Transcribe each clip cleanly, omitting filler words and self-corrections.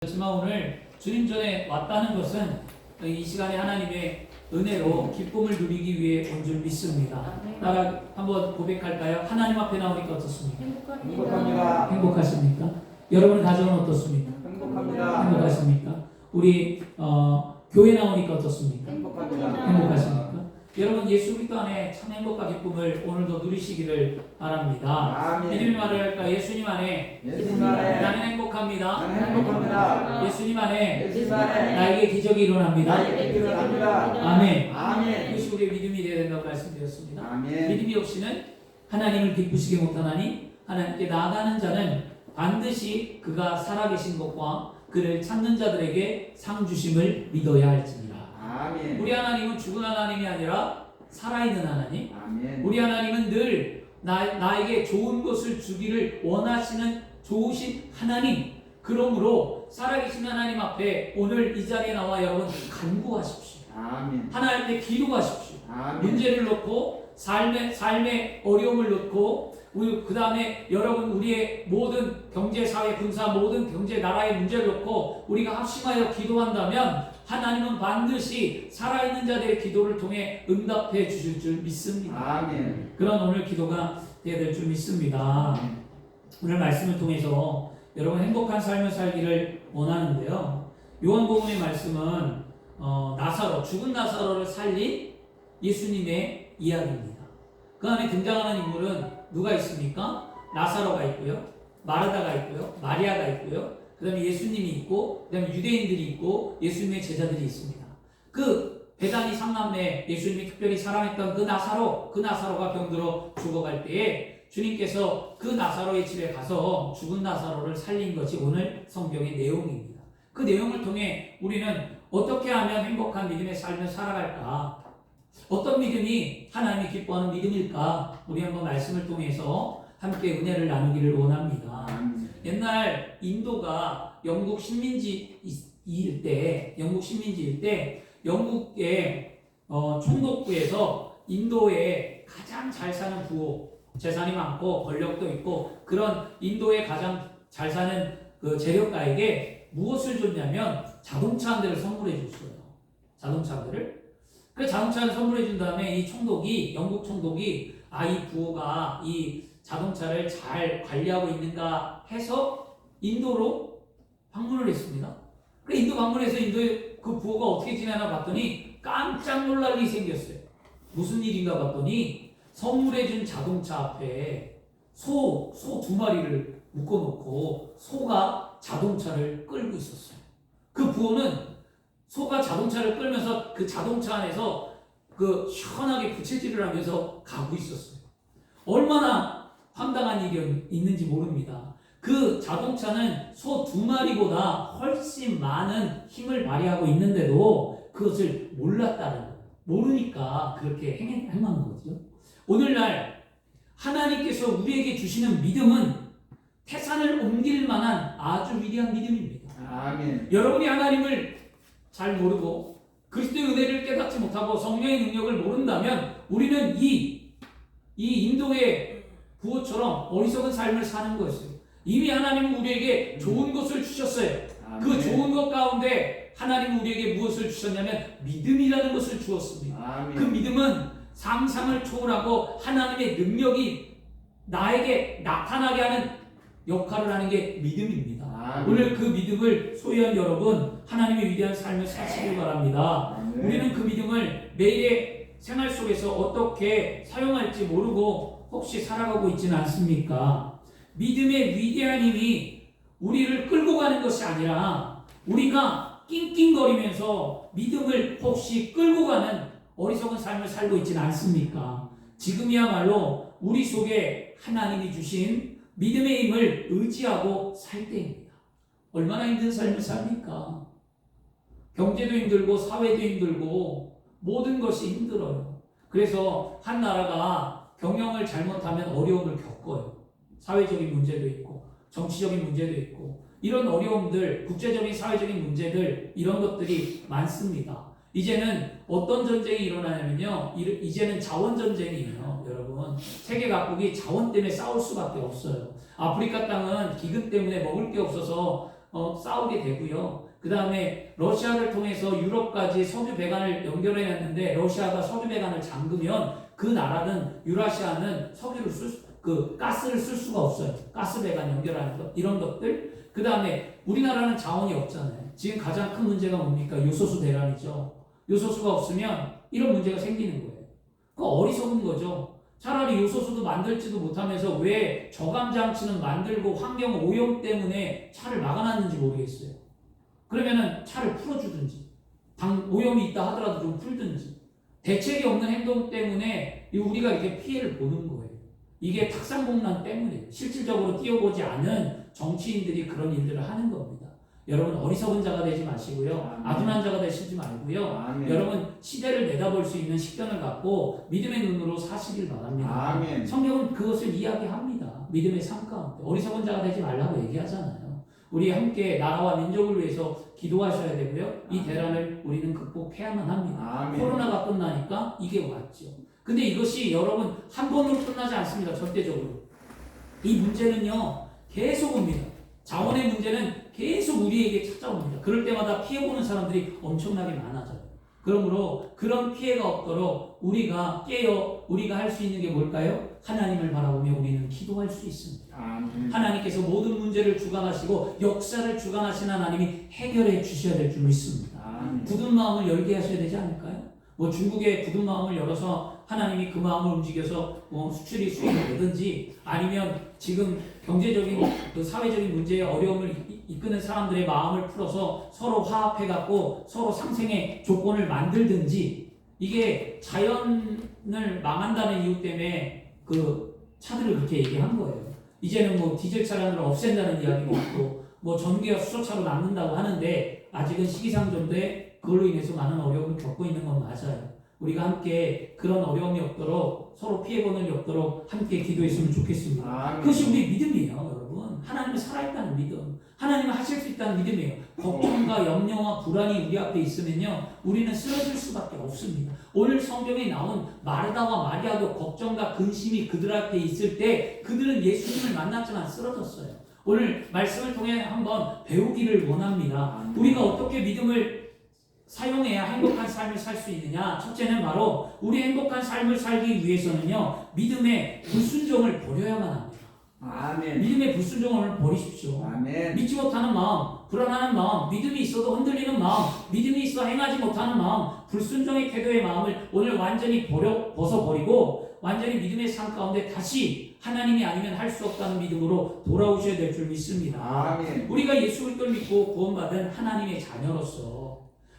그렇지만 오늘 주님 전에 왔다는 것은 이 시간에 하나님의 은혜로 기쁨을 누리기 위해 온 줄 믿습니다. 따라 한번 고백할까요? 하나님 앞에 나오니까 어떻습니까? 행복합니다. 행복하십니까? 여러분 가정은 어떻습니까? 행복합니다. 행복하십니까? 우리 교회 나오니까 어떻습니까? 행복합니다. 행복하십니까? 여러분 예수 그리스도 안에 참 행복과 기쁨을 오늘도 누리시기를 바랍니다. 아멘. 믿음이 말을 할까? 예수님 안에 예수님 안에 나는 행복합니다. 나는 행복합니다. 예수님 안에 예수님 안에 나에게 기적이 일어납니다. 나에게 일어납니다. 아멘. 아멘. 이것이 우리의 믿음이 되어야 된다고 말씀드렸습니다. 아멘. 믿음이 없이는 하나님을 기쁘시게 못하나니 하나님께 나아가는 자는 반드시 그가 살아계신 것과 그를 찾는 자들에게 상 주심을 믿어야 할지니라. 아멘. 우리 하나님은 죽은 하나님이 아니라 살아있는 하나님. 아멘. 우리 하나님은 늘 나에게 좋은 것을 주기를 원하시는 좋으신 하나님. 그러므로 살아계신 하나님 앞에 오늘 이 자리에 나와 여러분 간구하십시오. 아멘. 하나님께 기도하십시오. 아멘. 문제를 놓고 삶의 어려움을 놓고 그 다음에 여러분 우리의 모든 경제, 사회, 군사 모든 경제, 나라의 문제를 놓고 우리가 합심하여 기도한다면 하나님은 반드시 살아있는 자들의 기도를 통해 응답해 주실 줄 믿습니다. 아멘. 그런 오늘 기도가 되어야 될 줄 믿습니다. 오늘 말씀을 통해서 여러분 행복한 삶을 살기를 원하는데요. 요한복음의 말씀은 나사로, 죽은 나사로를 살린 예수님의 이야기입니다. 그 안에 등장하는 인물은 누가 있습니까? 나사로가 있고요, 마르다가 있고요, 마리아가 있고요, 그 다음에 예수님이 있고, 그 다음에 유대인들이 있고, 예수님의 제자들이 있습니다. 그 베다니 삼남매 예수님이 특별히 사랑했던 그 나사로가 병들어 죽어갈 때에 주님께서 그 나사로의 집에 가서 죽은 나사로를 살린 것이 오늘 성경의 내용입니다. 그 내용을 통해 우리는 어떻게 하면 행복한 믿음의 삶을 살아갈까? 어떤 믿음이 하나님이 기뻐하는 믿음일까? 우리 한번 말씀을 통해서 함께 은혜를 나누기를 원합니다. 옛날 인도가 영국 식민지일 때 영국의 총독부에서 인도에 가장 잘 사는 부호, 재산이 많고 권력도 있고 그런 인도에 가장 잘 사는 그 재력가에게 무엇을 줬냐면 자동차 한 대를 선물해 줬어요. 자동차 한 대를. 그 자동차를 선물해 준 다음에 이 총독이, 영국 총독이 이 부호가 이 자동차를 잘 관리하고 있는가 해서 인도로 방문을 했습니다. 그 인도 방문해서 인도의 그 부호가 어떻게 지내나 봤더니 깜짝 놀랄 일이 생겼어요. 무슨 일인가 봤더니 선물해 준 자동차 앞에 소 두 마리를 묶어놓고 소가 자동차를 끌고 있었어요. 그 부호는 소가 자동차를 끌면서 그 자동차 안에서 그 시원하게 부채질을 하면서 가고 있었어요. 얼마나 황당한 일이 있는지 모릅니다. 그 자동차는 소 두 마리보다 훨씬 많은 힘을 발휘하고 있는데도 그것을 몰랐다는 거예요. 모르니까 그렇게 행하는 거죠. 오늘날 하나님께서 우리에게 주시는 믿음은 태산을 옮길 만한 아주 위대한 믿음입니다. 아멘. 여러분이 하나님을 잘 모르고 그리스도의 은혜를 깨닫지 못하고 성령의 능력을 모른다면 우리는 이 인도의 부호처럼 어리석은 삶을 사는 것이에요. 이미 하나님은 우리에게 좋은 것을 주셨어요. 아멘. 그 좋은 것 가운데 하나님은 우리에게 무엇을 주셨냐면 믿음이라는 것을 주었습니다. 아멘. 그 믿음은 상상을 초월하고 하나님의 능력이 나에게 나타나게 하는 역할을 하는 게 믿음입니다. 아멘. 오늘 그 믿음을 소유한 여러분, 하나님의 위대한 삶을 사시길 바랍니다. 아멘. 우리는 그 믿음을 매일의 생활 속에서 어떻게 사용할지 모르고 혹시 살아가고 있지는 않습니까? 믿음의 위대한 힘이 우리를 끌고 가는 것이 아니라 우리가 낑낑거리면서 믿음을 혹시 끌고 가는 어리석은 삶을 살고 있지는 않습니까? 지금이야말로 우리 속에 하나님이 주신 믿음의 힘을 의지하고 살 때입니다. 얼마나 힘든 삶을 삽니까? 경제도 힘들고 사회도 힘들고 모든 것이 힘들어요. 그래서 한 나라가 경영을 잘못하면 어려움을 겪어요. 사회적인 문제도 있고 정치적인 문제도 있고 이런 어려움들, 국제적인 사회적인 문제들 이런 것들이 많습니다. 이제는 어떤 전쟁이 일어나냐면요, 이제는 자원 전쟁이에요. 여러분, 세계 각국이 자원 때문에 싸울 수밖에 없어요. 아프리카 땅은 기근 때문에 먹을 게 없어서 싸우게 되고요. 그 다음에 러시아를 통해서 유럽까지 석유 배관을 연결해냈는데 러시아가 석유 배관을 잠그면 그 나라는 유라시아는 가스를 쓸 수가 없어요. 가스 배관 연결하는 것 이런 것들. 그 다음에 우리나라는 자원이 없잖아요. 지금 가장 큰 문제가 뭡니까? 요소수 대란이죠. 요소수가 없으면 이런 문제가 생기는 거예요. 그거 어리석은 거죠. 차라리 요소수도 만들지도 못하면서 왜 저감 장치는 만들고 환경 오염 때문에 차를 막아놨는지 모르겠어요. 그러면은 차를 풀어주든지 오염이 있다 하더라도 좀 풀든지 대책이 없는 행동 때문에 우리가 이렇게 피해를 보는 거예요. 이게 탁상공란 때문이에요. 실질적으로 뛰어보지 않은 정치인들이 그런 일들을 하는 겁니다. 여러분 어리석은 자가 되지 마시고요. 아둔한 자가 되시지 말고요. 아멘. 여러분 시대를 내다볼 수 있는 식견을 갖고 믿음의 눈으로 사시길 바랍니다. 아멘. 성경은 그것을 이야기합니다. 믿음의 삶 가운데 어리석은 자가 되지 말라고 얘기하잖아요. 우리 함께 나라와 민족을 위해서 기도하셔야 되고요. 이 대란을 우리는 극복해야만 합니다. 아멘. 코로나가 끝나니까 이게 왔죠. 근데 이것이 여러분 한 번으로 끝나지 않습니다. 절대적으로. 이 문제는요 계속 옵니다. 자원의 문제는 계속 우리에게 찾아옵니다. 그럴 때마다 피해보는 사람들이 엄청나게 많아져요. 그러므로 그런 피해가 없도록 우리가 우리가 할 수 있는 게 뭘까요? 하나님을 바라보며 우리는 기도할 수 있습니다. 하나님께서 모든 문제를 주관하시고 역사를 주관하시는 하나님이 해결해 주셔야 될 줄 믿습니다. 굳은 마음을 열게 하셔야 되지 않을까요? 중국의 굳은 마음을 열어서 하나님이 그 마음을 움직여서 수출이 수익이 되든지 아니면 지금 경제적인 사회적인 문제에 어려움을 이끄는 사람들의 마음을 풀어서 서로 화합해갖고 서로 상생의 조건을 만들든지 이게 자연을 망한다는 이유 때문에 그 차들을 그렇게 얘기한 거예요. 이제는 디젤 차량을 없앤다는 이야기가 있고 전기와 수소차로 남는다고 하는데 아직은 시기상조인데 그걸로 인해서 많은 어려움을 겪고 있는 건 맞아요. 우리가 함께 그런 어려움이 없도록 서로 피해보는 일이 없도록 함께 기도했으면 좋겠습니다. 그것이 우리 믿음이에요, 여러분. 하나님은 살아있다는 믿음, 하나님은 하실 수 있다는 믿음이에요. 걱정과 염려와 불안이 우리 앞에 있으면요 우리는 쓰러질 수밖에 없습니다. 오늘 성경에 나온 마르다와 마리아도 걱정과 근심이 그들 앞에 있을 때 그들은 예수님을 만났지만 쓰러졌어요. 오늘 말씀을 통해 한번 배우기를 원합니다. 우리가 어떻게 믿음을 사용해야 행복한 삶을 살 수 있느냐? 첫째는 바로 우리 행복한 삶을 살기 위해서는요 믿음의 불순종을 버려야만 합니다. 아멘. 믿음의 불순종을 버리십시오. 아멘. 믿지 못하는 마음, 불안하는 마음, 믿음이 있어도 흔들리는 마음, 믿음이 있어 행하지 못하는 마음, 불순종의 태도의 마음을 오늘 완전히 벗어버리고 완전히 믿음의 삶 가운데 다시 하나님이 아니면 할 수 없다는 믿음으로 돌아오셔야 될 줄 믿습니다. 아멘. 우리가 예수 그리스도를 믿고 구원받은 하나님의 자녀로서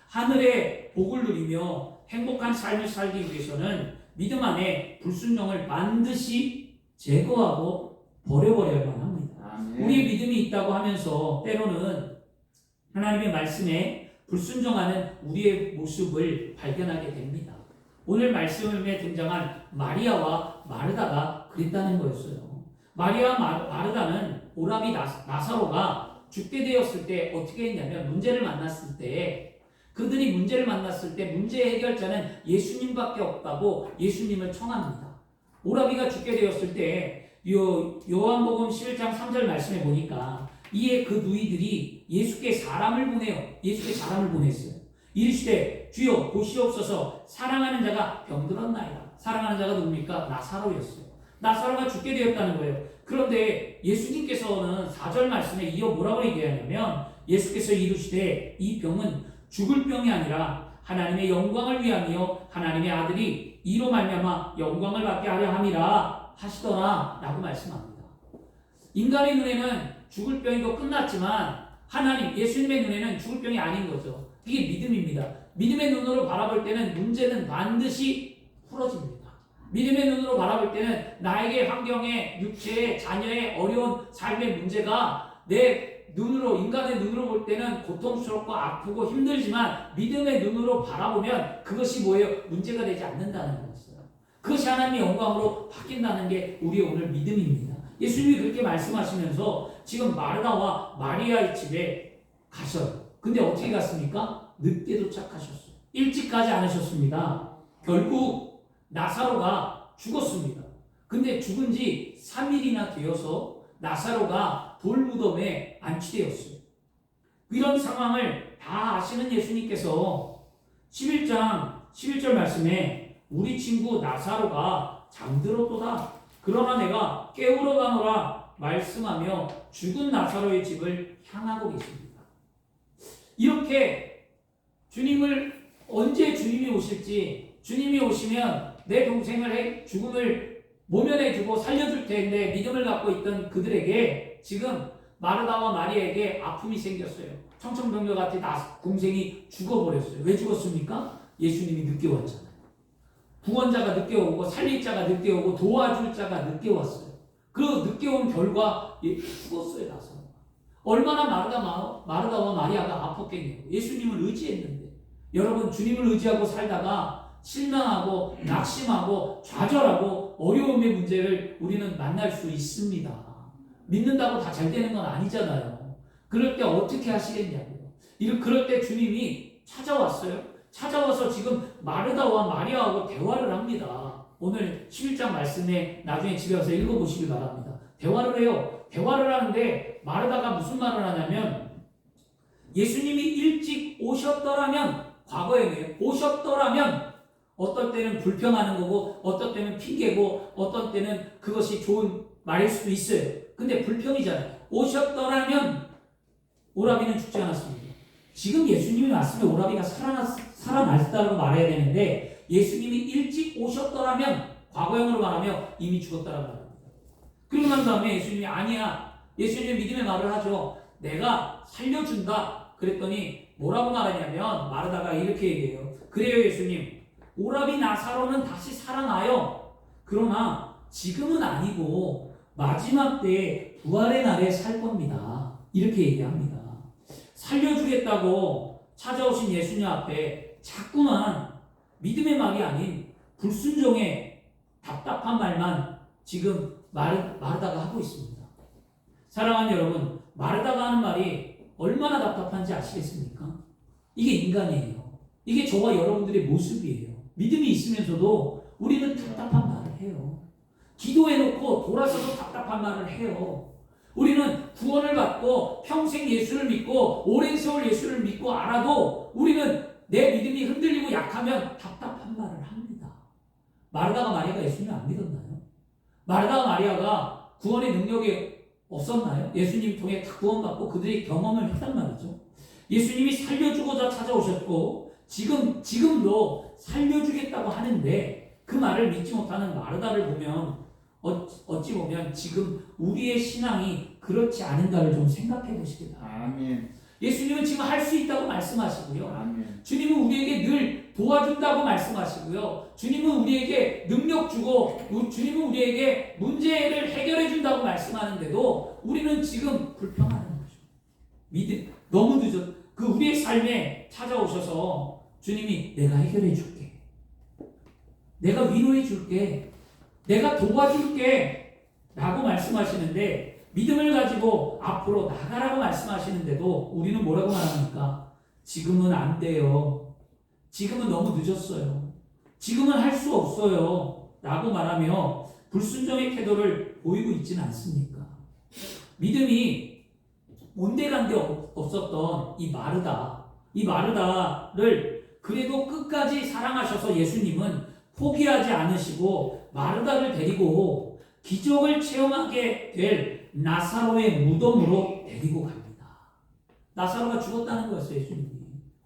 하늘의 복을 누리며 행복한 삶을 살기 위해서는 믿음 안에 불순종을 반드시 제거하고 버려버려야만 합니다. 아멘. 우리의 믿음이 있다고 하면서 때로는 하나님의 말씀에 불순종하는 우리의 모습을 발견하게 됩니다. 오늘 말씀에 등장한 마리아와 마르다가 그랬다는 거였어요. 마리아와 마르다는 오라비 나사로가 죽게 되었을 때 어떻게 했냐면 문제를 만났을 때 그들이 문제를 만났을 때 문제의 해결자는 예수님밖에 없다고 예수님을 청합니다. 오라비가 죽게 되었을 때 요한복음 11장 3절 말씀에 보니까 이에 그 누이들이 예수께 사람을 보내요. 예수께 사람을 보냈어요. 이르시되 주여 보시옵소서 사랑하는 자가 병들었나이다. 사랑하는 자가 누굽니까? 나사로였어요. 나사로가 죽게 되었다는 거예요. 그런데 예수님께서는 4절 말씀에 이어 뭐라고 얘기하냐면 예수께서 이르시되 이 병은 죽을 병이 아니라 하나님의 영광을 위함이요 하나님의 아들이 이로 말미암아 영광을 받게 하려 함이라 하시더라 라고 말씀합니다. 인간의 눈에는 죽을 병이고 끝났지만 하나님 예수님의 눈에는 죽을 병이 아닌 거죠. 이게 믿음입니다. 믿음의 눈으로 바라볼 때는 문제는 반드시 풀어집니다. 믿음의 눈으로 바라볼 때는 나에게 환경에 육체에 자녀의 어려운 삶의 문제가 내 눈으로 인간의 눈으로 볼 때는 고통스럽고 아프고 힘들지만 믿음의 눈으로 바라보면 그것이 뭐예요? 문제가 되지 않는다는 것이에요. 그것이 하나님의 영광으로 바뀐다는 게 우리의 오늘 믿음입니다. 예수님이 그렇게 말씀하시면서 지금 마르다와 마리아의 집에 가셔요. 근데 어떻게 갔습니까? 늦게 도착하셨어요. 일찍 가지 않으셨습니다. 결국 나사로가 죽었습니다. 근데 죽은 지 3일이나 되어서 나사로가 돌무덤에 안치되었어요. 이런 상황을 다 아시는 예수님께서 11장 11절 말씀에 우리 친구 나사로가 잠들었도다. 그러나 내가 깨우러 가노라 말씀하며 죽은 나사로의 집을 향하고 계십니다. 이렇게 주님을 언제 주님이 오실지, 주님이 오시면 내 동생을 죽음을 모면해 주고 살려줄 텐데 믿음을 갖고 있던 그들에게 지금 마르다와 마리아에게 아픔이 생겼어요. 청천벽력같이 동생이 죽어버렸어요. 왜 죽었습니까? 예수님이 늦게 왔잖아요. 구원자가 늦게 오고 살릴 자가 늦게 오고 도와줄 자가 늦게 왔어요. 그 늦게 온 결과 죽었어요. 나사로가. 얼마나 마르다와 마리아가 아팠겠냐고. 예수님을 의지했는데. 여러분, 주님을 의지하고 살다가 실망하고 낙심하고 좌절하고 어려움의 문제를 우리는 만날 수 있습니다. 믿는다고 다 잘 되는 건 아니잖아요. 그럴 때 어떻게 하시겠냐고요. 그럴 때 주님이 찾아왔어요. 찾아와서 지금 마르다와 마리아하고 대화를 합니다. 오늘 11장 말씀에 나중에 집에 가서 읽어보시기 바랍니다. 대화를 해요. 대화를 하는데 마르다가 무슨 말을 하냐면 예수님이 일찍 오셨더라면, 과거에 오셨더라면 어떨 때는 불평하는 거고 어떨 때는 핑계고 어떤 때는 그것이 좋은 말일 수도 있어요. 근데 불평이잖아요. 오셨더라면 오라비는 죽지 않았습니다. 지금 예수님이 왔으면 오라비가 살아났다고 말해야 되는데 예수님이 일찍 오셨더라면 과거형으로 말하며 이미 죽었다라고 말합니다. 그리고 난 다음에 예수님이 아니야. 예수님이 믿음의 말을 하죠. 내가 살려준다. 그랬더니 뭐라고 말하냐면 마르다가 이렇게 얘기해요. 그래요 예수님. 오라비 나사로는 다시 살아나요. 그러나 지금은 아니고 마지막 때에 부활의 날에 살 겁니다. 이렇게 얘기합니다. 살려주겠다고 찾아오신 예수님 앞에 자꾸만 믿음의 말이 아닌 불순종의 답답한 말만 지금 마르다가 하고 있습니다. 사랑하는 여러분, 마르다가 하는 말이 얼마나 답답한지 아시겠습니까? 이게 인간이에요. 이게 저와 여러분들의 모습이에요. 믿음이 있으면서도 우리는 답답한 말을 해요. 기도해놓고 돌아서도 답답한 말을 해요. 우리는 구원을 받고 평생 예수를 믿고 오랜 세월 예수를 믿고 알아도 우리는 내 믿음이 흔들리고 약하면 답답한 말을 합니다. 마르다가 마리아가 예수님을 안 믿었나요? 마르다가 마리아가 구원의 능력이 없었나요? 예수님 통해 다 구원받고 그들이 경험을 했단 말이죠. 예수님이 살려주고자 찾아오셨고 지금도 살려주겠다고 하는데 그 말을 믿지 못하는 마르다를 보면 어찌 보면 지금 우리의 신앙이 그렇지 않은가를 좀 생각해 보시기 바랍니다. 아멘. 예수님은 지금 할 수 있다고 말씀하시고요. 아멘. 주님은 우리에게 늘 도와준다고 말씀하시고요. 주님은 우리에게 능력 주고 주님은 우리에게 문제를 해결해 준다고 말씀하는데도 우리는 지금 불평하는 거죠. 믿음 너무 늦었. 우리의 삶에 찾아오셔서 주님이 내가 해결해 줄게. 내가 위로해 줄게. 내가 도와줄게. 라고 말씀하시는데 믿음을 가지고 앞으로 나가라고 말씀하시는데도 우리는 뭐라고 말합니까? 지금은 안 돼요. 지금은 너무 늦었어요. 지금은 할 수 없어요. 라고 말하며 불순종의 태도를 보이고 있지는 않습니까? 믿음이 온데간데 없었던 이 마르다를 그래도 끝까지 사랑하셔서 예수님은 포기하지 않으시고 마르다를 데리고 기적을 체험하게 될 나사로의 무덤으로 데리고 갑니다. 나사로가 죽었다는 거였어요. 예수님이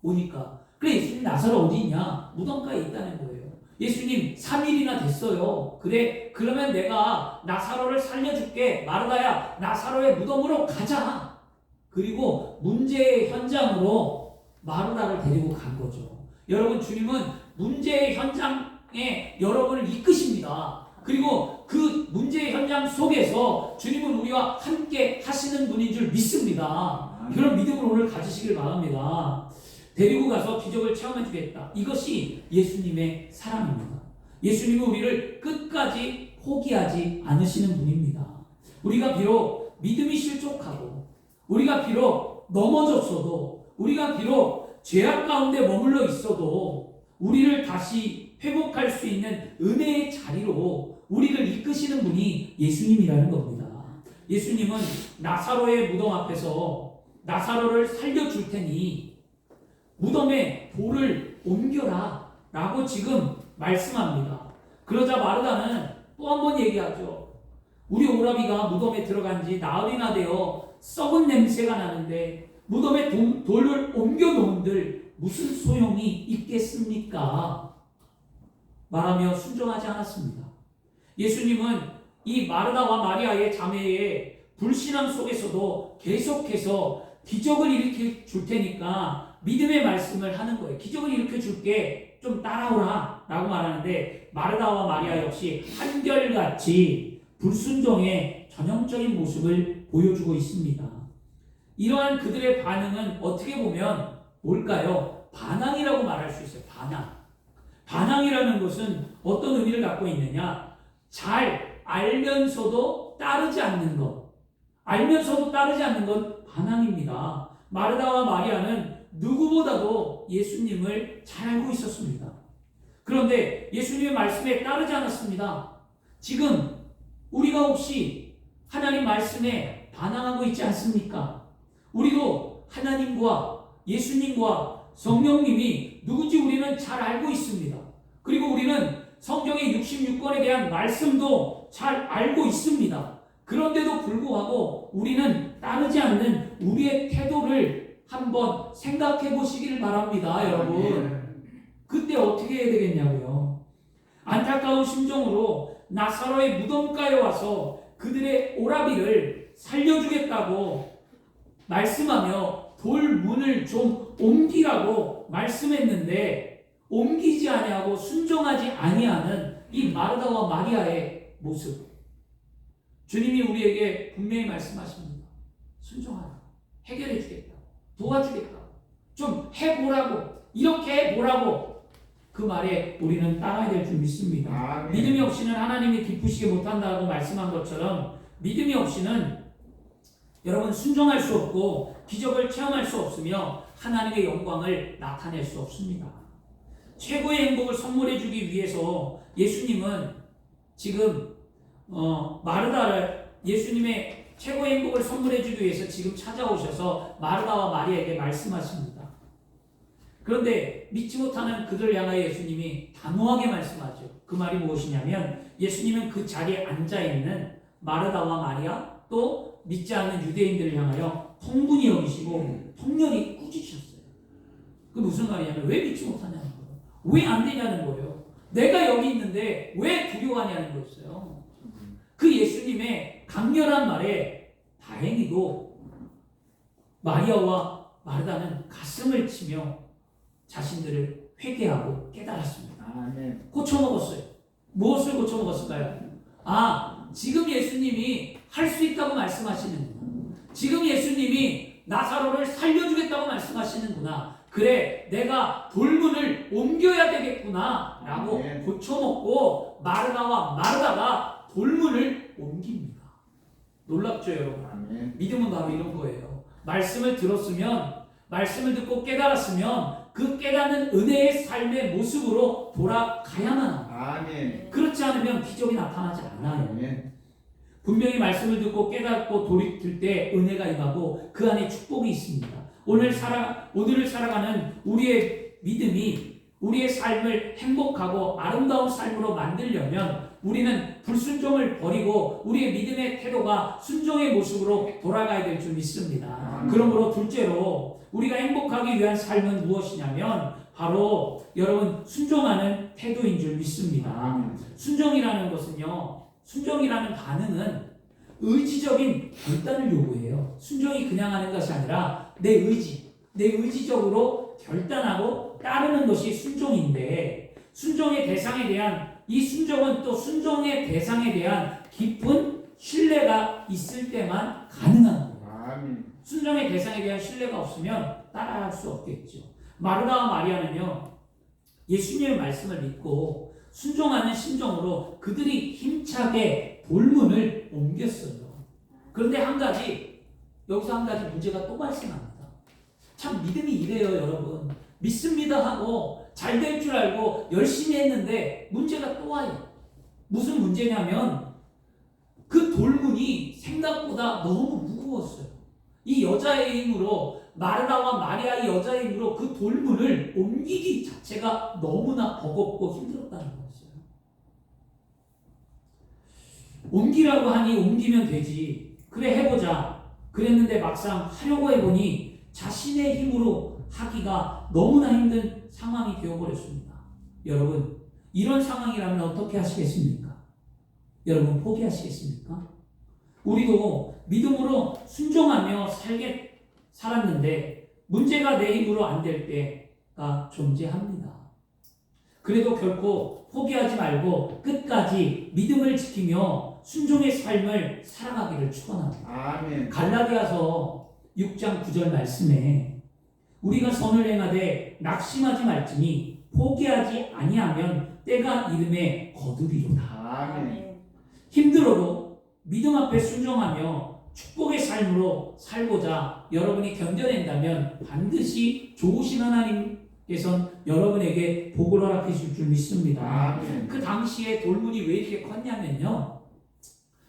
오니까. 그래 예수님 나사로 어디 있냐? 무덤가에 있다는 거예요. 예수님 3일이나 됐어요. 그래 그러면 내가 나사로를 살려줄게. 마르다야 나사로의 무덤으로 가자. 그리고 문제의 현장으로 마르다를 데리고 간 거죠. 여러분 주님은 문제의 현장에 여러분을 이끄십니다. 그리고 그 문제의 현장 속에서 주님은 우리와 함께 하시는 분인 줄 믿습니다. 그런 믿음을 오늘 가지시길 바랍니다. 데리고 가서 기적을 체험해 주겠다. 이것이 예수님의 사랑입니다. 예수님은 우리를 끝까지 포기하지 않으시는 분입니다. 우리가 비록 믿음이 실족하고 우리가 비록 넘어졌어도 우리가 비록 죄악 가운데 머물러 있어도 우리를 다시 회복할 수 있는 은혜의 자리로 우리를 이끄시는 분이 예수님이라는 겁니다. 예수님은 나사로의 무덤 앞에서 나사로를 살려줄 테니 무덤에 돌을 옮겨라 라고 지금 말씀합니다. 그러자 마르다는 또 한 번 얘기하죠. 우리 오라비가 무덤에 들어간 지 나흘이나 되어 썩은 냄새가 나는데 무덤에 돌을 옮겨 놓은들 무슨 소용이 있겠습니까? 말하며 순종하지 않았습니다. 예수님은 이 마르다와 마리아의 자매의 불신앙 속에서도 계속해서 기적을 일으켜 줄 테니까 믿음의 말씀을 하는 거예요. 기적을 일으켜 줄게, 좀 따라오라 라고 말하는데 마르다와 마리아 역시 한결같이 불순종의 전형적인 모습을 보여주고 있습니다. 이러한 그들의 반응은 어떻게 보면 뭘까요? 반항이라고 말할 수 있어요. 반항이라는 것은 어떤 의미를 갖고 있느냐? 잘 알면서도 따르지 않는 것. 알면서도 따르지 않는 건 반항입니다. 마르다와 마리아는 누구보다도 예수님을 잘 알고 있었습니다. 그런데 예수님의 말씀에 따르지 않았습니다. 지금 우리가 혹시 하나님 말씀에 반항하고 있지 않습니까? 우리도 하나님과 예수님과 성령님이 누군지 우리는 잘 알고 있습니다. 그리고 우리는 성경의 66권에 대한 말씀도 잘 알고 있습니다. 그런데도 불구하고 우리는 따르지 않는 우리의 태도를 한번 생각해 보시기를 바랍니다, 여러분. 그때 어떻게 해야 되겠냐고요? 안타까운 심정으로 나사로의 무덤가에 와서 그들의 오라비를 살려주겠다고 말씀하며 돌문을 좀 옮기라고 말씀했는데 옮기지 아니하고 순종하지 아니하는 이 마르다와 마리아의 모습. 주님이 우리에게 분명히 말씀하십니다. 순종하라. 해결해 주겠다. 도와주겠다. 좀 해보라고. 이렇게 해보라고. 그 말에 우리는 따라야 될 줄 믿습니다. 아멘. 믿음이 없이는 하나님이 기쁘시게 못한다고 말씀한 것처럼 믿음이 없이는 여러분 순종할 수 없고 기적을 체험할 수 없으며 하나님의 영광을 나타낼 수 없습니다. 최고의 행복을 선물해 주기 위해서 예수님은 지금 마르다를 예수님의 최고의 행복을 선물해 주기 위해서 지금 찾아오셔서 마르다와 마리아에게 말씀하십니다. 그런데 믿지 못하는 그들을 향하여 예수님이 단호하게 말씀하죠. 그 말이 무엇이냐면 예수님은 그 자리에 앉아있는 마르다와 마리아 또 믿지 않는 유대인들을 향하여 통분히 여기시고 통렬히 꾸짖으셨어요. 그 무슨 말이냐면 왜 믿지 못하냐는 거예요. 왜 안 되냐는 거예요. 내가 여기 있는데 왜 두려워하냐는 거였어요. 그 예수님의 강렬한 말에 다행히도 마리아와 마르다는 가슴을 치며 자신들을 회개하고 깨달았습니다. 아멘. 고쳐먹었어요. 무엇을 고쳐먹었을까요? 지금 예수님이 할 수 있다고 말씀하시는구나. 지금 예수님이 나사로를 살려주겠다고 말씀하시는구나. 그래, 내가 돌문을 옮겨야 되겠구나 라고 고쳐먹고 마르다와 마르다가 돌문을 옮깁니다. 놀랍죠, 여러분? 아멘. 믿음은 바로 이런 거예요. 말씀을 들었으면, 말씀을 듣고 깨달았으면 그 깨닫는 은혜의 삶의 모습으로 돌아가야만 합니다. 아멘. 그렇지 않으면 기적이 나타나지 않아요. 아멘. 분명히 말씀을 듣고 깨닫고 돌이킬 때 은혜가 임하고 그 안에 축복이 있습니다. 오늘을 살아가는 우리의 믿음이 우리의 삶을 행복하고 아름다운 삶으로 만들려면 우리는 불순종을 버리고 우리의 믿음의 태도가 순종의 모습으로 돌아가야 될 줄 믿습니다. 그러므로 둘째로 우리가 행복하기 위한 삶은 무엇이냐면 바로 여러분 순종하는 태도인 줄 믿습니다. 순종이라는 것은요, 순종이라는 반응은 의지적인 결단을 요구해요. 순종이 그냥 하는 것이 아니라 내 의지적으로 결단하고 따르는 것이 순종인데 순종의 대상에 대한 이 순종은 또 순종의 대상에 대한 깊은 신뢰가 있을 때만 가능한 거예요. 순종의 대상에 대한 신뢰가 없으면 따라갈 수 없겠죠. 마르다와 마리아는요, 예수님의 말씀을 믿고 순종하는 심정으로 그들이 힘차게 돌문을 옮겼어요. 그런데 여기서 한 가지 문제가 또 발생합니다. 참 믿음이 이래요, 여러분. 믿습니다 하고 잘 될 줄 알고 열심히 했는데 문제가 또 와요. 무슨 문제냐면 그 돌문이 생각보다 너무 무거웠어요. 이 여자의 힘으로 마르다와 마리아의 여자의 힘으로 그 돌문을 옮기기 자체가 너무나 버겁고 힘들었다는 거였어요. 옮기라고 하니 옮기면 되지. 그래 해보자. 그랬는데 막상 하려고 해보니 자신의 힘으로 하기가 너무나 힘든 상황이 되어버렸습니다. 여러분, 이런 상황이라면 어떻게 하시겠습니까? 여러분, 포기하시겠습니까? 우리도 믿음으로 순종하며 살았는데 문제가 내 힘으로 안 될 때가 존재합니다. 그래도 결코 포기하지 말고 끝까지 믿음을 지키며 순종의 삶을 살아가기를 축원합니다. 아멘. 갈라디아서 6장 9절 말씀에 우리가 선을 행하되 낙심하지 말지니 포기하지 아니하면 때가 이름에 거두리로다. 아멘. 힘들어도 믿음 앞에 순종하며 축복의 삶으로 살고자 여러분이 견뎌낸다면 반드시 좋으신 하나님께서는 여러분에게 복을 허락해 줄 줄 믿습니다. 아멘. 그 당시에 돌문이 왜 이렇게 컸냐면요,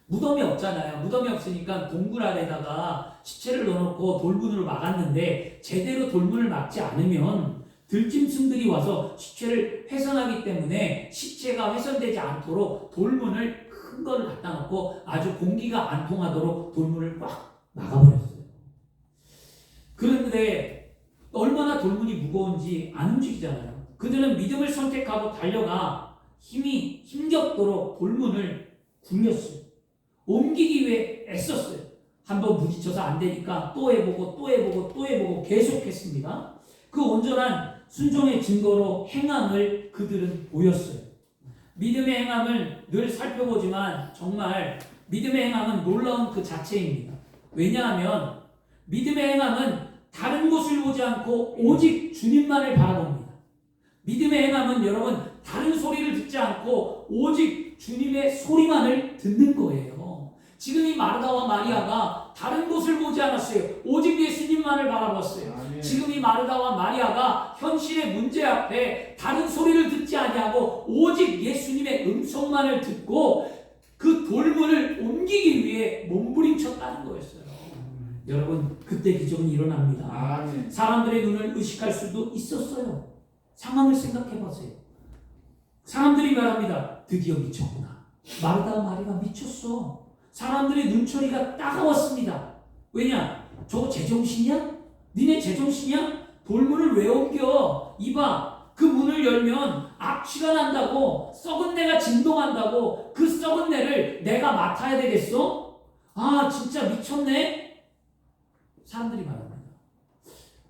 무덤이 없잖아요. 무덤이 없으니까 동굴 아래다가 시체를 넣어놓고 돌문으로 막았는데 제대로 돌문을 막지 않으면 들짐승들이 와서 시체를 훼손하기 때문에 시체가 훼손되지 않도록 돌문을 큰 거를 갖다 놓고 아주 공기가 안 통하도록 돌문을 꽉 막아버렸어요. 그런데 얼마나 돌문이 무거운지 안 움직이잖아요. 그들은 믿음을 선택하고 달려가 힘겹도록 돌문을 굴렸어요. 옮기기 위해 애썼어요. 한번 부딪혀서 안 되니까 또 해보고 계속했습니다. 그 온전한 순종의 증거로 행함을 그들은 보였어요. 믿음의 행함을 늘 살펴보지만 정말 믿음의 행함은 놀라운 그 자체입니다. 왜냐하면 믿음의 행함은 다른 곳을 보지 않고 오직 주님만을 바라봅니다. 믿음의 행함은 여러분 다른 소리를 듣지 않고 오직 주님의 소리만을 듣는 거예요. 지금 이 마르다와 마리아가 다른 곳을 보지 않았어요. 오직 예수님만을 바라봤어요. 아멘. 지금 이 마르다와 마리아가 현실의 문제 앞에 다른 소리를 듣지 아니하고 오직 예수님의 음성만을 듣고 그 돌문을 옮기기 위해 몸부림쳤다는 거였어요. 여러분, 그때 기적은 일어납니다. 아멘. 사람들의 눈을 의식할 수도 있었어요. 상황을 생각해 보세요. 사람들이 말합니다. 드디어 미쳤구나. 마르다와 마리아가 미쳤어. 사람들의 눈초리가 따가웠습니다. 왜냐? 저거 제정신이야? 니네 제정신이야? 돌문을 왜 옮겨? 이봐, 그 문을 열면 악취가 난다고, 썩은 내가 진동한다고, 그 썩은 내를 내가 맡아야 되겠어? 아, 진짜 미쳤네? 사람들이 말합니다.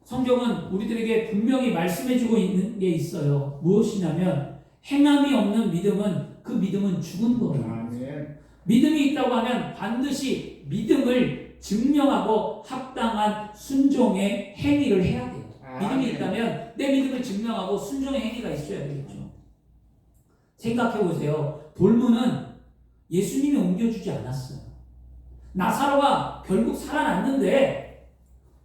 성경은 우리들에게 분명히 말씀해주고 있는 게 있어요. 무엇이냐면 행함이 없는 믿음은 그 믿음은 죽은 거예요. 아멘. 믿음이 있다고 하면 반드시 믿음을 증명하고 합당한 순종의 행위를 해야 돼요. 믿음이 있다면 내 믿음을 증명하고 순종의 행위가 있어야 되겠죠. 생각해 보세요. 돌문은 예수님이 옮겨주지 않았어요. 나사로가 결국 살아났는데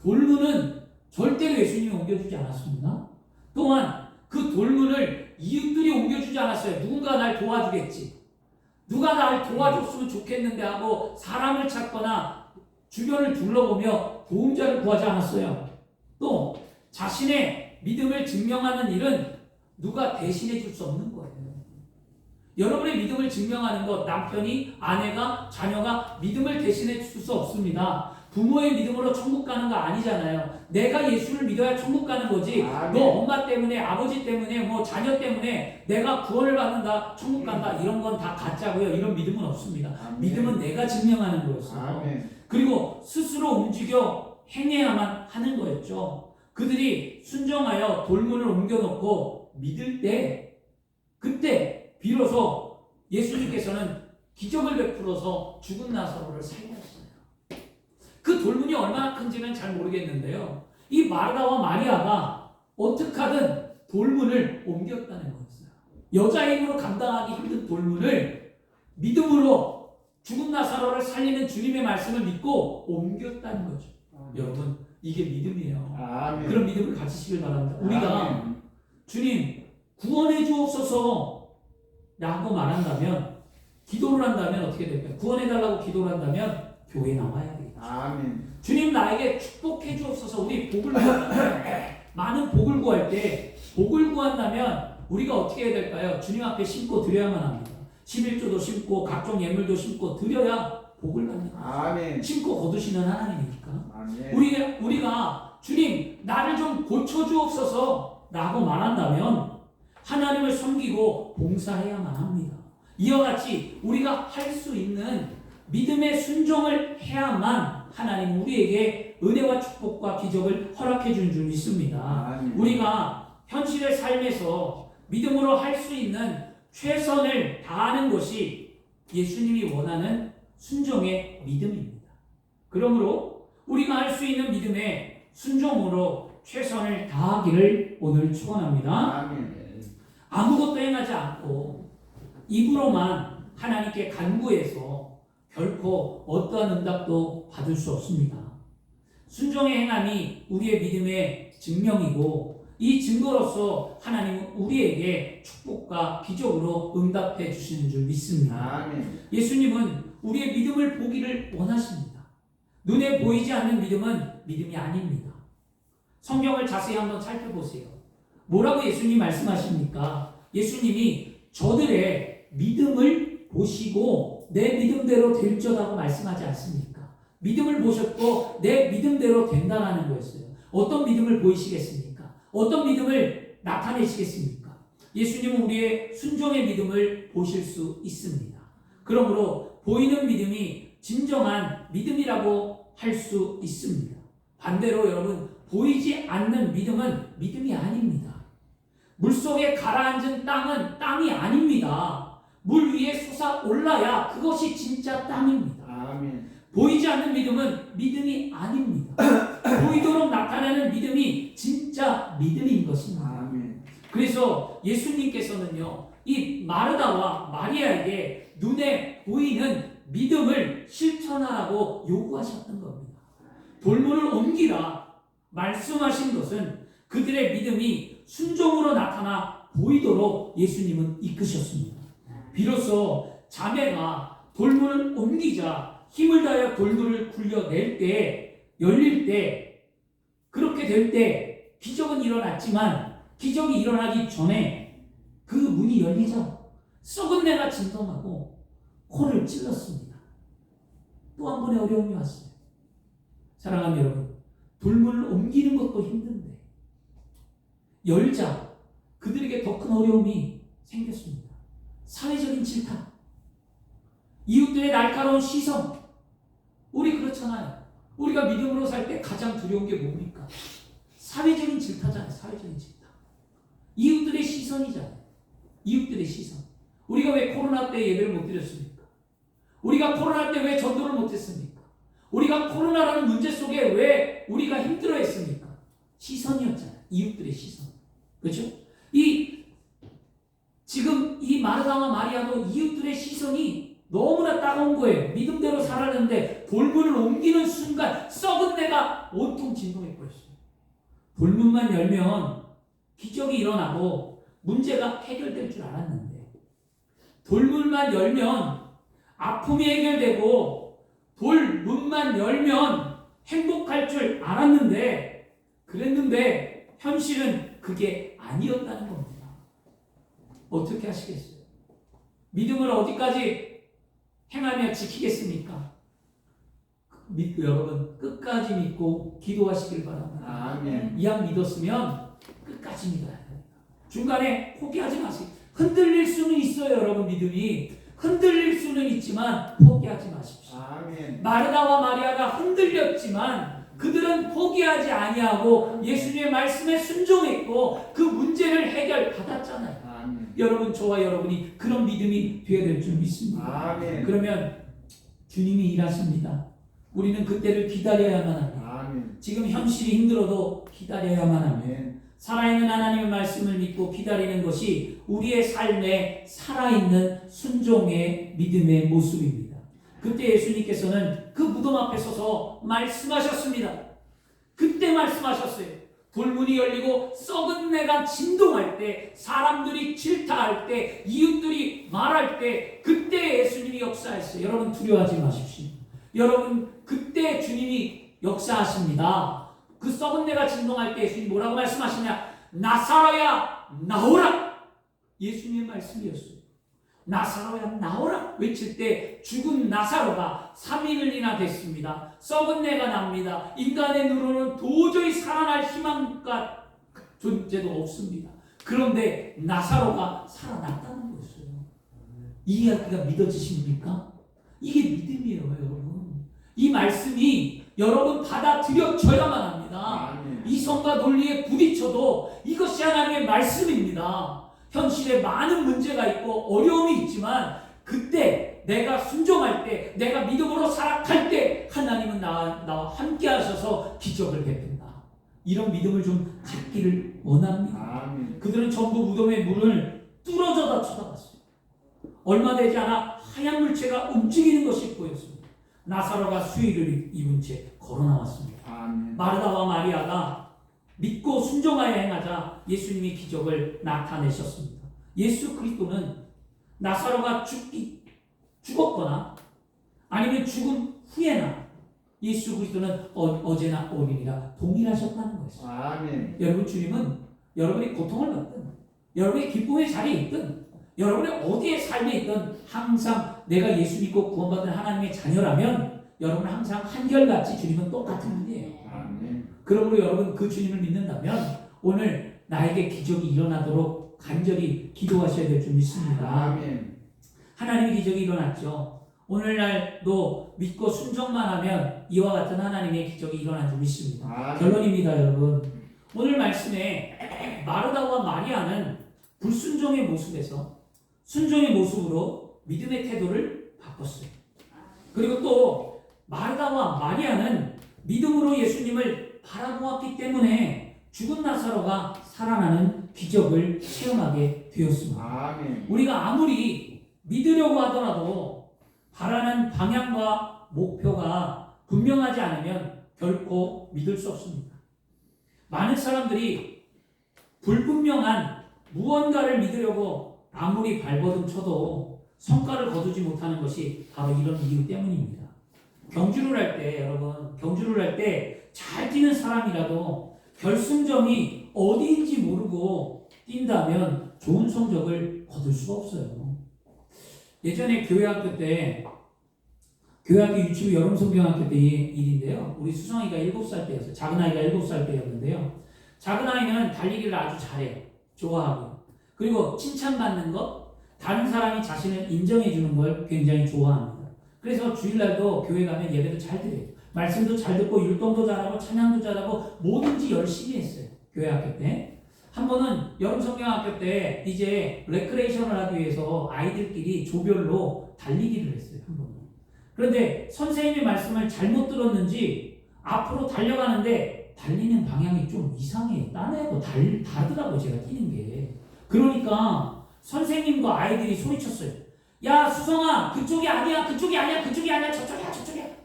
돌문은 절대로 예수님이 옮겨주지 않았습니다. 또한 그 돌문을 이웃들이 옮겨주지 않았어요. 누군가 날 도와주겠지. 누가 날 도와줬으면 좋겠는데 하고 사람을 찾거나 주변을 둘러보며 도움자를 구하지 않았어요. 또 자신의 믿음을 증명하는 일은 누가 대신해 줄 수 없는 거예요. 여러분의 믿음을 증명하는 것, 남편이, 아내가, 자녀가 믿음을 대신해 줄 수 없습니다. 부모의 믿음으로 천국 가는 거 아니잖아요. 내가 예수를 믿어야 천국 가는 거지. 아멘. 너 엄마 때문에, 아버지 때문에, 뭐 자녀 때문에 내가 구원을 받는다, 천국 간다, 이런 건 다 가짜고요. 이런 믿음은 없습니다. 아멘. 믿음은 내가 증명하는 거였어요. 아멘. 그리고 스스로 움직여 행해야만 하는 거였죠. 그들이 순종하여 돌문을 옮겨놓고 믿을 때, 그때 비로소 예수님께서는 기적을 베풀어서 죽은 나사로를 살렸어요. 그 돌문이 얼마나 큰지는 잘 모르겠는데요. 이 마르다와 마리아가 어떻게 하든 돌문을 옮겼다는 거였어요. 여자의 힘으로 감당하기 힘든 돌문을 믿음으로 죽은 나사로를 살리는 주님의 말씀을 믿고 옮겼다는 거죠. 여러분, 이게 믿음이에요. 아멘. 그런 믿음을 가지시길 바랍니다. 우리가 아멘. 주님 구원해 주옵소서 라고 말한다면, 기도를 한다면 어떻게 될까요? 구원해 달라고 기도를 한다면 교회에 나와야 됩니다. 아멘. 주님 나에게 축복해 주옵소서. 우리 복을 구한다면 많은 복을 구할 때 복을 구한다면 우리가 어떻게 해야 될까요? 주님 앞에 심고 드려야만 합니다. 11조도 심고 각종 예물도 심고 드려야 복을 받는 거예요. 아멘. 심고 거두시는 하나님이니까. 아멘. 우리가 주님 나를 좀 고쳐주옵소서 라고 말한다면 하나님을 섬기고 봉사해야만 합니다. 이와 같이 우리가 할 수 있는 믿음의 순종을 해야만 하나님 우리에게 은혜와 축복과 기적을 허락해 준 줄 믿습니다. 아멘. 우리가 현실의 삶에서 믿음으로 할 수 있는 최선을 다하는 것이 예수님이 원하는 순종의 믿음입니다. 그러므로 우리가 할 수 있는 믿음의 순종으로 최선을 다하기를 오늘 축원합니다. 아멘. 아무것도 행하지 않고 입으로만 하나님께 간구해서 결코 어떠한 응답도 받을 수 없습니다. 순종의 행함이 우리의 믿음의 증명이고 이 증거로서 하나님은 우리에게 축복과 기적으로 응답해 주시는 줄 믿습니다. 아멘. 예수님은 우리의 믿음을 보기를 원하십니다. 눈에 보이지 않는 믿음은 믿음이 아닙니다. 성경을 자세히 한번 살펴보세요. 뭐라고 예수님이 말씀하십니까? 예수님이 저들의 믿음을 보시고 내 믿음대로 될저라고 말씀하지 않습니까? 믿음을 보셨고 내 믿음대로 된다라는 거였어요. 어떤 믿음을 보이시겠습니까? 어떤 믿음을 나타내시겠습니까? 예수님은 우리의 순종의 믿음을 보실 수 있습니다. 그러므로 보이는 믿음이 진정한 믿음이라고 할 수 있습니다. 반대로 여러분 보이지 않는 믿음은 믿음이 아닙니다. 물속에 가라앉은 땅은 땅이 아닙니다. 물 위에 솟아 올라야 그것이 진짜 땅입니다. 아멘. 보이지 않는 믿음은 믿음이 아닙니다. 보이도록 나타나는 믿음이 진짜 믿음인 것입니다. 아멘. 그래서 예수님께서는요, 이 마르다와 마리아에게 눈에 보이는 믿음을 실천하라고 요구하셨던 겁니다. 돌문을 옮기라 말씀하신 것은 그들의 믿음이 순종으로 나타나 보이도록 예수님은 이끄셨습니다. 비로소 자매가 돌문을 옮기자 힘을 다하여 돌문을 굴려낼 때, 열릴 때, 그렇게 될 때 기적은 일어났지만 기적이 일어나기 전에 그 문이 열리자 썩은 내가 진동하고 코를 찔렀습니다. 또 한 번의 어려움이 왔어요. 사랑하는 여러분, 돌문을 옮기는 것도 힘든데 열자 그들에게 더 큰 어려움이 생겼습니다. 사회적인 질타, 이웃들의 날카로운 시선. 우리 그렇잖아요. 우리가 믿음으로 살 때 가장 두려운 게 뭡니까? 사회적인 질타잖아요. 사회적인 질타. 이웃들의 시선이잖아요. 이웃들의 시선. 우리가 왜 코로나 때 예배를 못 드렸습니까? 우리가 코로나 때 왜 전도를 못했습니까? 우리가 코로나라는 문제 속에 왜 우리가 힘들어했습니까? 시선이었잖아요. 이웃들의 시선. 그렇죠? 지금 이 마르다와 마리아도 이웃들의 시선이 너무나 따가운 거예요. 믿음대로 살았는데 돌문을 옮기는 순간 썩은 내가 온통 진동해 버렸어요. 돌문만 열면 기적이 일어나고 문제가 해결될 줄 알았는데 돌문만 열면 아픔이 해결되고 돌문만 열면 행복할 줄 알았는데 그랬는데 현실은 그게 아니었다는 겁니다. 어떻게 하시겠어요? 믿음을 어디까지 행하며 지키겠습니까? 여러분 끝까지 믿고 기도하시길 바랍니다. 아멘. 이왕 믿었으면 끝까지 믿어야 됩니다. 중간에 포기하지 마세요. 흔들릴 수는 있어요. 여러분 믿음이 흔들릴 수는 있지만 포기하지 마십시오. 아멘. 마르다와 마리아가 흔들렸지만 그들은 포기하지 아니하고 예수님의 말씀에 순종했고 그 문제를 해결받았잖아요. 아멘. 여러분 저와 여러분이 그런 믿음이 되어야 될 줄 믿습니다. 아멘. 그러면 주님이 일하십니다. 우리는 그때를 기다려야만 합니다. 아멘. 지금 현실이 힘들어도 기다려야만 합니다. 아멘. 살아있는 하나님의 말씀을 믿고 기다리는 것이 우리의 삶에 살아있는 순종의 믿음의 모습입니다. 그때 예수님께서는 그 무덤 앞에 서서 말씀하셨습니다. 그때 말씀하셨어요. 돌문이 열리고 썩은 내가 진동할 때, 사람들이 질타할 때, 이웃들이 말할 때 그때 예수님이 역사했어요. 여러분 두려워하지 마십시오. 여러분 그때 주님이 역사하십니다. 그 썩은 내가 진동할 때 예수님 뭐라고 말씀하시냐? 나사로야 나오라. 예수님의 말씀이었어요. 나사로야 나오라 외칠 때 죽은 나사로가 3일이나 됐습니다. 썩은 내가 납니다. 인간의 눈으로는 도저히 살아날 희망과 존재도 없습니다. 그런데 나사로가 살아났다는 거였어요. 이 이야기가 믿어지십니까? 이게 믿음이에요, 여러분. 이 말씀이 여러분 받아들여져야만 합니다. 이성과 논리에 부딪혀도 이것이 하나님의 말씀입니다. 현실에 많은 문제가 있고 어려움이 있지만 그때 내가 순종할 때, 내가 믿음으로 살아갈 때 하나님은 나와 함께 하셔서 기적을 베푼다. 이런 믿음을 좀 갖기를 원합니다. 아멘. 그들은 전부 무덤의 문을 뚫어져다 쳐다봤어요. 얼마 되지 않아 하얀 물체가 움직이는 것이 보였습니다. 나사로가 수의를 입은 채 걸어 나왔습니다. 아멘. 마르다와 마리아가 믿고 순종하여 행하자 예수님이 기적을 나타내셨습니다. 예수 그리스도는 나사로가 죽었거나 아니면 죽은 후에나 예수 그리스도는 어제나 오늘이라 동일하셨다는 것이죠. 아멘. 여러분 주님은 여러분이 고통을 받든 여러분이 기쁨의 자리에 있든 여러분이 어디에 삶에 있든 항상 내가 예수 믿고 구원받은 하나님의 자녀라면 여러분은 항상 한결같이 주님은 똑같은 분이에요. 아멘. 그러므로 여러분 그 주님을 믿는다면 오늘 나에게 기적이 일어나도록 간절히 기도하셔야 될 줄 믿습니다. 아멘. 하나님의 기적이 일어났죠. 오늘날도 믿고 순종만 하면 이와 같은 하나님의 기적이 일어난 줄 믿습니다. 아멘. 결론입니다, 여러분. 오늘 말씀에 마르다와 마리아는 불순종의 모습에서 순종의 모습으로 믿음의 태도를 바꿨어요. 그리고 또 마르다와 마리아는 믿음으로 예수님을 바라보았기 때문에 죽은 나사로가 살아나는 기적을 체험하게 되었습니다. 아멘. 우리가 아무리 믿으려고 하더라도 바라는 방향과 목표가 분명하지 않으면 결코 믿을 수 없습니다. 많은 사람들이 불분명한 무언가를 믿으려고 아무리 발버둥 쳐도 성과를 거두지 못하는 것이 바로 이런 이유 때문입니다. 경주를 할 때 여러분 경주를 할 때 잘 뛰는 사람이라도 결승점이 어디인지 모르고 뛴다면 좋은 성적을 거둘 수가 없어요. 예전에 교회학교 유치부 여름성경학교 때 일인데요. 우리 수성이가 7살 때였어요. 작은 아이가 7살 때였는데요. 작은 아이는 달리기를 아주 잘해요. 좋아하고. 그리고 칭찬받는 것, 다른 사람이 자신을 인정해주는 걸 굉장히 좋아합니다. 그래서 주일날도 교회 가면 예배도 잘 드려요. 말씀도 잘 듣고 율동도 잘하고 찬양도 잘하고 뭐든지 열심히 했어요. 교회 학교 때. 한 번은 여름성경학교 때 이제 레크레이션을 하기 위해서 아이들끼리 조별로 달리기를 했어요. 한 번은. 그런데 선생님의 말씀을 잘못 들었는지 앞으로 달려가는데 달리는 방향이 좀 이상해요. 딴 애하고 다르더라고요. 제가 뛰는 게. 그러니까 선생님과 아이들이 소리쳤어요. 야 수성아 그쪽이 아니야 저쪽이야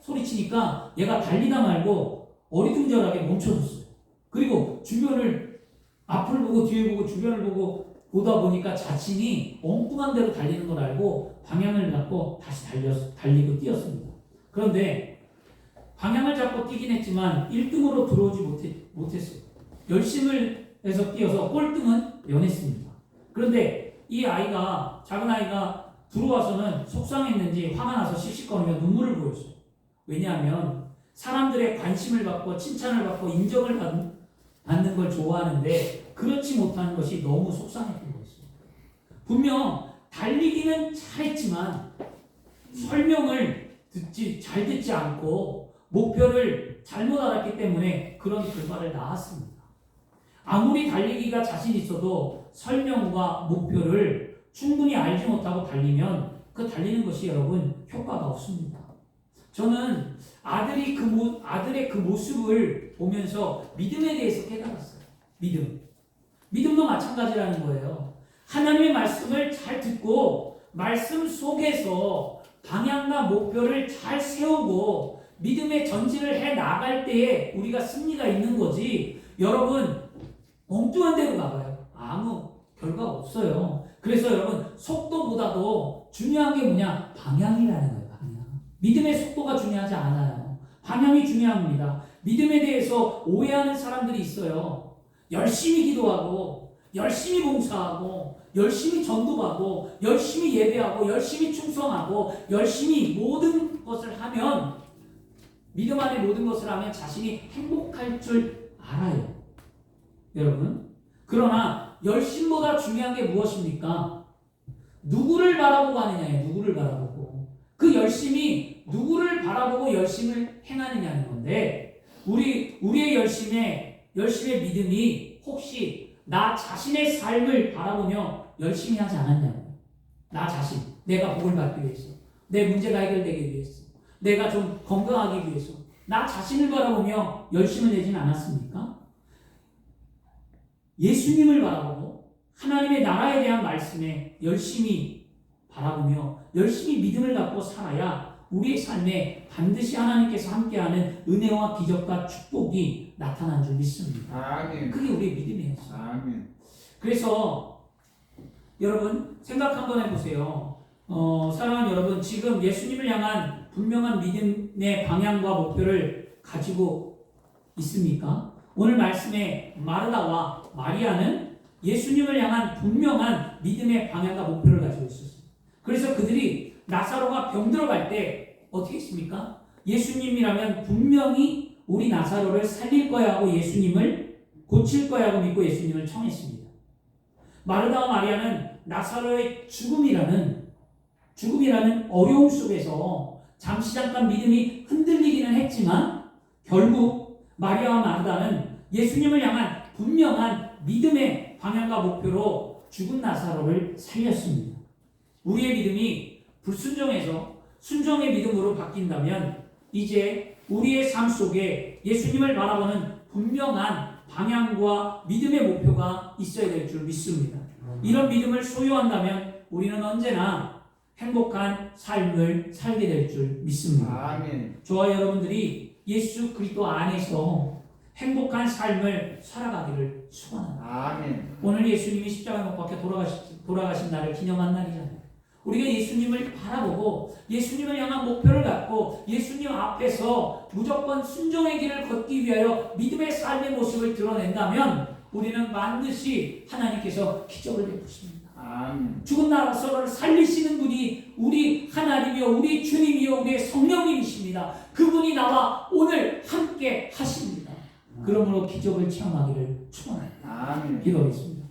소리치니까 얘가 달리다 말고 어리둥절하게 멈춰졌어요. 그리고 주변을 앞을 보고 뒤에 보고 주변을 보고 보다 보니까 자신이 엉뚱한 대로 달리는 걸 알고 방향을 잡고 다시 달리고 뛰었습니다. 그런데 방향을 잡고 뛰긴 했지만 1등으로 들어오지 못했어요. 열심을 해서 뛰어서 꼴등은 면했습니다. 그런데 이 아이가 작은 아이가 들어와서는 속상했는지 화가 나서 씩씩거리며 눈물을 보였어요. 왜냐하면 사람들의 관심을 받고 칭찬을 받고 인정을 받는 걸 좋아하는데 그렇지 못하는 것이 너무 속상했던 거였어요. 분명 달리기는 잘했지만 설명을 잘 듣지 않고 목표를 잘못 알았기 때문에 그런 결과를 낳았습니다. 아무리 달리기가 자신 있어도 설명과 목표를 충분히 알지 못하고 달리면 그 달리는 것이 여러분 효과가 없습니다. 저는 아들의 그 모습을 보면서 믿음에 대해서 깨달았어요. 믿음도 마찬가지라는 거예요. 하나님의 말씀을 잘 듣고 말씀 속에서 방향과 목표를 잘 세우고 믿음의 전진을 해 나갈 때에 우리가 승리가 있는 거지. 여러분 엉뚱한 데로 가봐요. 아무 결과가 없어요. 그래서 여러분 속도보다도 중요한 게 뭐냐? 방향이라는 거예요. 방향. 믿음의 속도가 중요하지 않아요. 방향이 중요합니다. 믿음에 대해서 오해하는 사람들이 있어요. 열심히 기도하고, 열심히 봉사하고, 열심히 전도하고, 열심히 예배하고, 열심히 충성하고, 열심히 모든 것을 하면, 믿음 안에 모든 것을 하면 자신이 행복할 줄 알아요. 여러분. 그러나 열심보다 중요한 게 무엇입니까? 누구를 바라보고 하느냐예요. 누구를 바라보고. 그 열심이 누구를 바라보고 열심을 행하느냐는 건데, 우리의 열심의 믿음이 혹시 나 자신의 삶을 바라보며 열심히 하지 않았냐고요. 나 자신, 내가 복을 받기 위해서, 내 문제가 해결되기 위해서, 내가 좀 건강하기 위해서 나 자신을 바라보며 열심을 내지는 않았습니까? 예수님을 바라보고 하나님의 나라에 대한 말씀에 열심히 바라보며 열심히 믿음을 갖고 살아야 우리의 삶에 반드시 하나님께서 함께하는 은혜와 기적과 축복이 나타난 줄 믿습니다. 아멘. 그게 우리의 믿음이에요. 아멘. 그래서 여러분 생각 한번 해보세요. 사랑하는 여러분, 지금 예수님을 향한 분명한 믿음의 방향과 목표를 가지고 있습니까? 오늘 말씀에 마르다와 마리아는 예수님을 향한 분명한 믿음의 방향과 목표를 가지고 있었어요. 그래서 그들이 나사로가 병들어갈 때 어떻게 했습니까? 예수님이라면 분명히 우리 나사로를 살릴 거야 하고 예수님을 고칠 거야 하고 믿고 예수님을 청했습니다. 마르다와 마리아는 나사로의 죽음이라는 어려움 속에서 잠깐 믿음이 흔들리기는 했지만 결국 마리아와 마르다는 예수님을 향한 분명한 믿음의 방향과 목표로 죽은 나사로를 살렸습니다. 우리의 믿음이 불순종에서 순종의 믿음으로 바뀐다면 이제 우리의 삶 속에 예수님을 바라보는 분명한 방향과 믿음의 목표가 있어야 될 줄 믿습니다. 이런 믿음을 소유한다면 우리는 언제나 행복한 삶을 살게 될 줄 믿습니다. 아멘. 저와 저와 여러분들이 예수 그리스도 안에서 행복한 삶을 살아가기를 소원합니다. 아멘. 오늘 예수님이 십자가에 못 박혀 돌아가신 날을 기념한 날이잖아요. 우리가 예수님을 바라보고 예수님을 향한 목표를 갖고 예수님 앞에서 무조건 순종의 길을 걷기 위하여 믿음의 삶의 모습을 드러낸다면 우리는 반드시 하나님께서 기적을 베푸십니다. 아멘. 죽은 나사로를 살리시는 분이 우리 하나님이요, 우리 주님이요, 우리의 성령님이십니다. 그분이 나와 오늘 함께 하십니다. 그러므로 기적을 체험하기를 축원합니다. 아멘. 기도하겠습니다.